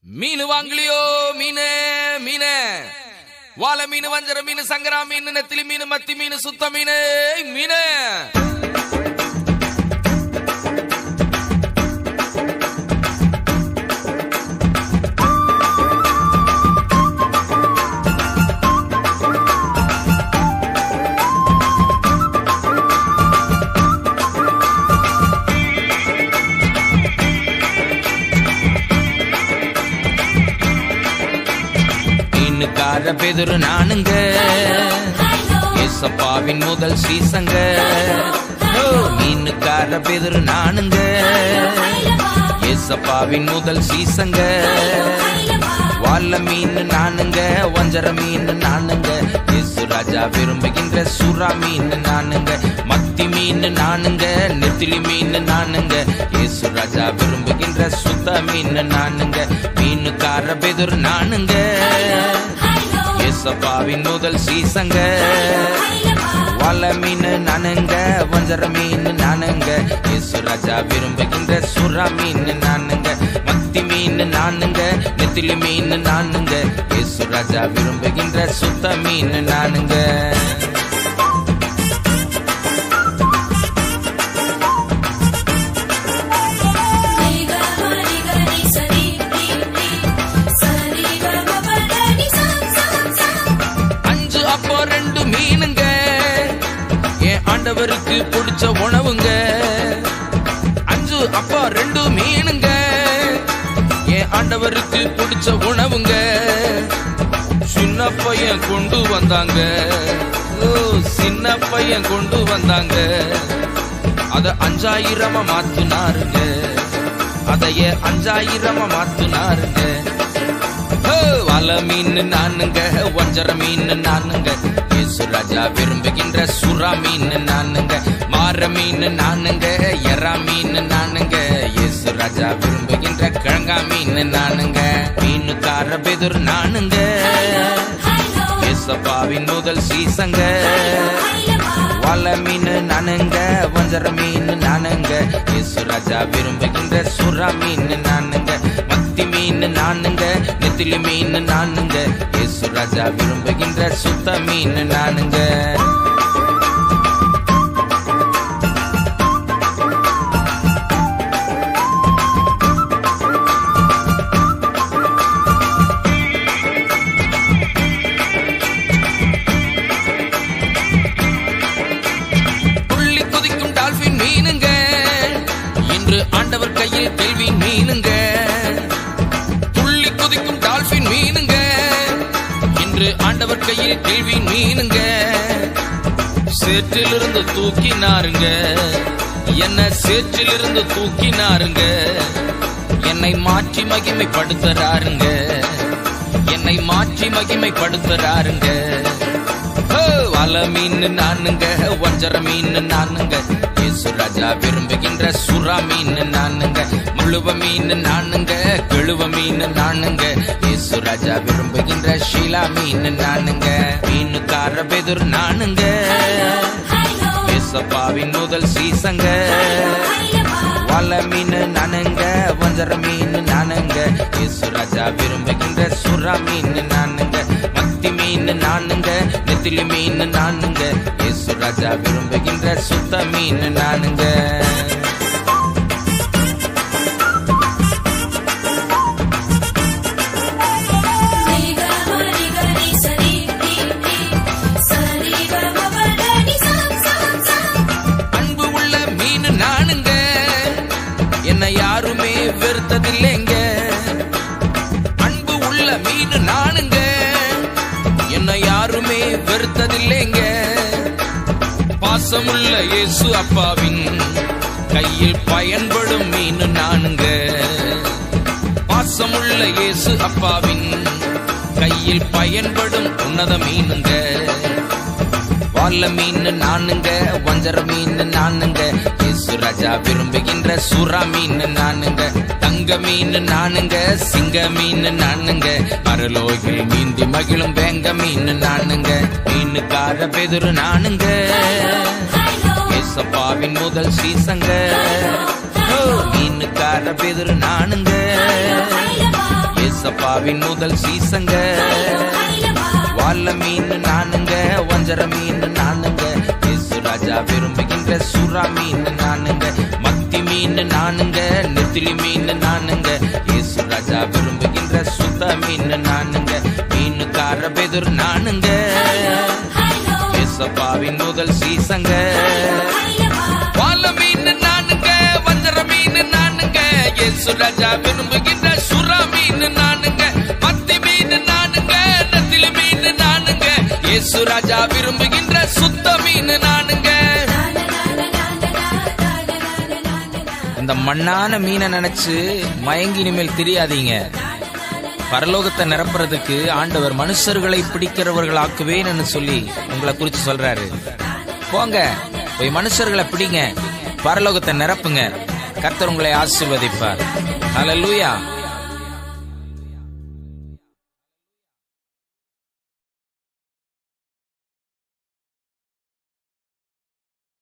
மீன் வாங்கலையோ? மீனு மீனு வாழை மீன், வஞ்சர மீன், சங்கரா மீன், நெத்திலி மீன், மத்தி மீன், சுத்த மீன் மீனு. மீனுக்கார பெதுரு நானுங்க, ஏசப்பாவின் முதல் சீசங்க. மீனுக்கார பெதுரு நானுங்க, ஏசப்பாவின் முதல் சீசங்க. வாழ மீன் நானுங்க, வஞ்சர மீன் நானுங்க, இயேசு ராஜா விரும்புகின்ற சுறா மீன் நானுங்க. மத்தி மீன் நானுங்க, நெத்திலி மீன் நானுங்க, இயேசு ராஜா விரும்புகின்ற சுத்த மீன் நானுங்க. மீனுக்கார பெதுரு நானுங்க, ஏசப்பாவின் முதல் சீசங்க. வாழ மீன் நானுங்க, வஞ்சர மீன் நானுங்க, இயேசு ராஜா விரும்புகின்ற சுறா மீன் நானுங்க. மத்தி மீன் நானுங்க, நெத்திலி மீன் நானுங்க, இயேசு ராஜா விரும்புகின்ற சுத்த மீன் நானுங்க. ஆண்டவருக்கு பிடிச்ச உணவுங்க. 5 அப்பா 2 மீனுங்க, என் ஆண்டவருக்கு பிடிச்ச உணவுங்க. சின்ன பையன் கொண்டு வந்தாங்க, சின்ன பையன் கொண்டு வந்தாங்க. அத 5000 மாத்துனாருங்க, அதைய 5000 மாத்துனாருங்க. வாழ மீன் நானுங்க, வஞ்சர மீன் நானுங்க, இயேசு ராஜா விரும்புகின்ற சுறா மீன் நானுங்க. மாற மீன் நானுங்க, எறா மீன் நானுங்க, இயேசு ராஜா விரும்புகின்ற கிழங்கா மீன் நானுங்க. மீனுக்கார பெதுரு நானுங்க, ஏசப்பாவின் முதல் சீசங்க. வாழ மீன் நானுங்க, வஞ்சர மீன் நானுங்க, இயேசு ராஜா விரும்புகின்ற சுறா மீன் நானுங்க. மத்தி மீன் நானுங்க, நெத்திலி மீன் நானுங்க, இயேசு ராஜா விரும்புகின்ற சுத்த மீன் நானுங்க. துள்ளி குதிக்கும் டால்பின் மீனுங்க, இன்று ஆண்டவர் கையில் கேள்வி மீனுங்க. துள்ளி குதிக்கும் டால்பின் மீனுங்க, இன்று ஆண்டவர் கையில் கேள்வி மீனுங்க. சேற்றிலிருந்து தூக்கினாருங்க, என்ன சேற்றிலிருந்து தூக்கினாருங்க. என்னை மாற்றி மகிமைப்படுத்துறாருங்க, என்னை மாற்றி மகிமைப்படுத்துறாருங்க. வாழ மீன் நானுங்க, வஞ்சர மீன் நானுங்க, இயேசு ராஜா விரும்புகின்ற சுறா மீன் நானுங்க. முழுவ மீன் நானுங்க, கெழுவ மீன் நானுங்க, இயேசு ராஜா விரும்புகின்ற ஷீலா மீன் நானுங்க. மீனுக்கார பெதுரு நானுங்க, ஏசப்பாவின் முதல் சீசங்க. வாழ மீன் நானுங்க, வஞ்சர மீன் நானுங்க, இயேசு ராஜா விரும்புகின்ற சுறா மீன் நானுங்க. மத்தி மீன் நானுங்க, நெத்திலி மீன் நானுங்க, இயேசு ராஜா விரும்புகின்ற சுத்த மீன் நானுங்க. அன்பு உள்ள மீன் நானுங்க, என்னை யாருமே வெறுத்ததில்லைங்க. அன்பு உள்ள மீன் நானுங்க, என்னை யாருமே வெறுத்ததில்லைங்க. பாசமுள்ள இயேசு அப்பாவின் கையில் பயன்படும் மீன் நானுங்க. பாசமுள்ள இயேசு அப்பாவின் கையில் பயன்படும் உன்னத மீனுங்க. வாழ மீன் நானுங்க, வஞ்சர மீன் நானுங்க, இயேசு ராஜா விரும்புகின்ற சுறா மீன் நானுங்க. தங்க மீன் நானுங்க, சிங்க மீன் நானுங்க, பரலோகில் மீந்தி மகிழும் வேங்க மீன் நானுங்க. மீனுக்கார பெதுரு நானுங்க, ஏசப்பாவின் முதல் சீசங்க. மீனுக்கார பெதுரு நானுங்க, ஏசப்பாவின் முதல் சீசங்க. வால்ல மீன் நானுங்க, வஞ்சர மீன் நானுங்க, இயேசு ராஜா விரும்புகின்ற சுறா மீன் நானுங்க, மத்தி மீன் நானுங்க, நெத்திலி மீன் நானுங்க, இயேசு ராஜா விரும்புகின்ற சுத்த மீன் நானுங்க, மீனுக்கார பெதுர் நானுங்க, ஏசப்பாவின் முதல் சீசங்க. வால்ல மீன் நானுங்க, வஞ்சர மீன் நானுங்க, இயேசு ராஜா விரும்புகின்ற சுறா மீன் நானுங்க, மத்தி மீன் நானுங்க, நெத்திலி மீன் நானுங்க, இயேசு ராஜா விரும்புகின்ற சுத்த மீன் நானுங்க. இந்த மண்ணான மீனை நினைச்சு மயங்கி இனிமேல் தெரியாதீங்க. பரலோகத்தை நிரப்புறதுக்கு ஆண்டவர் மனுஷர்களை பிடிக்கிறவர்களாக்குவேன்னு சொல்லி உங்களை குறித்து சொல்றாரு. போங்க, போய் மனுஷர்களை பிடிங்க, பரலோகத்தை நிரப்புங்க. கர்த்தர் உங்களை ஆசீர்வதிப்பார். ஹல்லேலூயா.